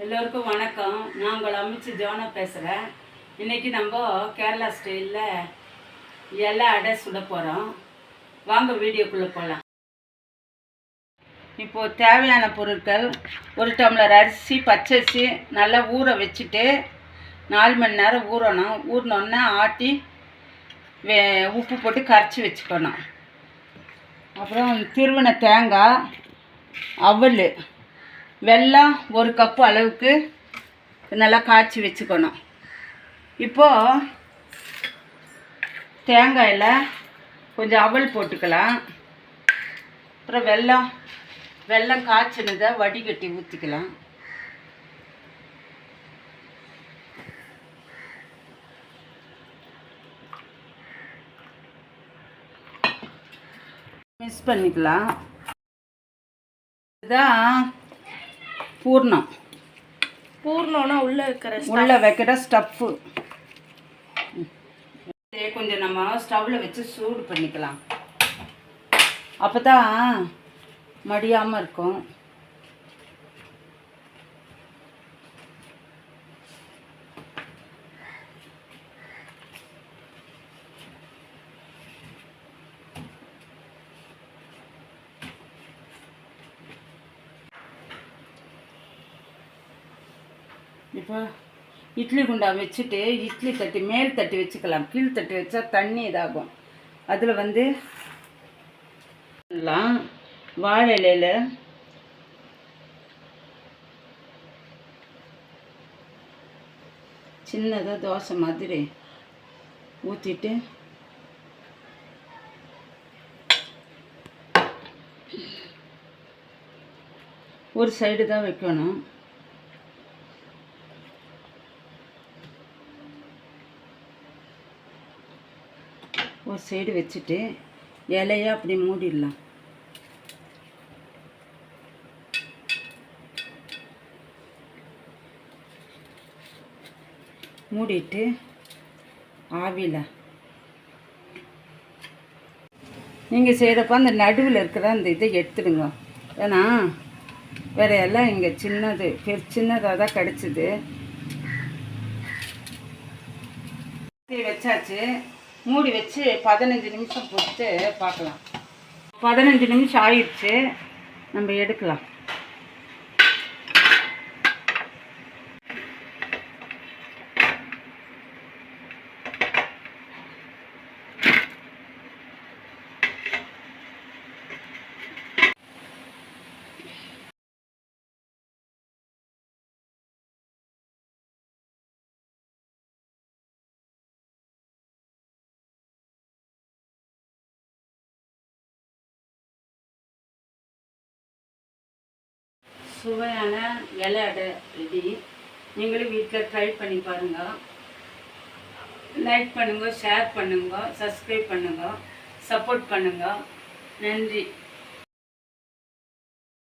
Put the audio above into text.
எல்லோருக்கும் வணக்கம். நான் உங்கள் அமைச்சு ஜோனா பேசுகிறேன். இன்றைக்கி நம்ம கேரளா ஸ்டைலில் இலை அடை சுட போகிறோம். வாங்க வீடியோக்குள்ளே போகலாம். இப்போது தேவையான பொருட்கள்: ஒரு டம்ளர் அரிசி, பச்சரிசி நல்லா ஊற வச்சுட்டு 4 மணி நேரம் ஊறணும். ஊறினோன்னா ஆட்டி உப்பு போட்டு கரைச்சி வச்சுக்கணும். அப்புறம் திருவின தேங்காய், அவல், வெல்லம் 1 கப்பு அளவுக்கு நல்லா காய்ச்சி வச்சுக்கணும். இப்போது தேங்காயில் கொஞ்சம் அவல் போட்டுக்கலாம். அப்புறம் வெல்லம் காய்ச்சினதை வடிகட்டி ஊற்றிக்கலாம். மிக்ஸ் பண்ணிக்கலாம். இதுதான் பூர்ணம்னா உள்ளே வைக்கிற ஸ்டஃப்பு. கொஞ்சம் நம்ம ஸ்டவ்வில் வச்சு சூடு பண்ணிக்கலாம். அப்போ தான் மடியாமல் இருக்கும். இப்போ இட்லி குண்டா வச்சுட்டு இட்லி தட்டி மேல் தட்டி வச்சுக்கலாம். கீழ் தட்டி வச்சா தண்ணி இதாகும். அதில் வாழை இலையில் சின்னதாக தோசை மாதிரி ஊற்றிட்டு ஒரு சைடு தான் வைக்கணும். ஒரு சைடு வச்சுட்டு இலையை அப்படி மூடிடலாம். மூடிட்டு ஆவியில் நீங்கள் செய்கிறப்ப அந்த நடுவில் இருக்கிற அந்த இதை எடுத்துடுங்க. ஏன்னா வேறு எல்லாம் இங்கே சின்னதாக தான் கிடச்சிது. வச்சாச்சு. மூடி வச்சு 15 நிமிஷம் போட்டு பார்க்கலாம். 15 நிமிஷம் ஆயிடுச்சு. நம்ம எடுக்கலாம். சுவையான இலை அடை ரெடி. நீங்களும் வீட்டில் ட்ரை பண்ணி பாருங்கள். லைக் பண்ணுங்க, ஷேர் பண்ணுங்க, சப்ஸ்கிரைப் பண்ணுங்க, சப்போர்ட் பண்ணுங்க. நன்றி.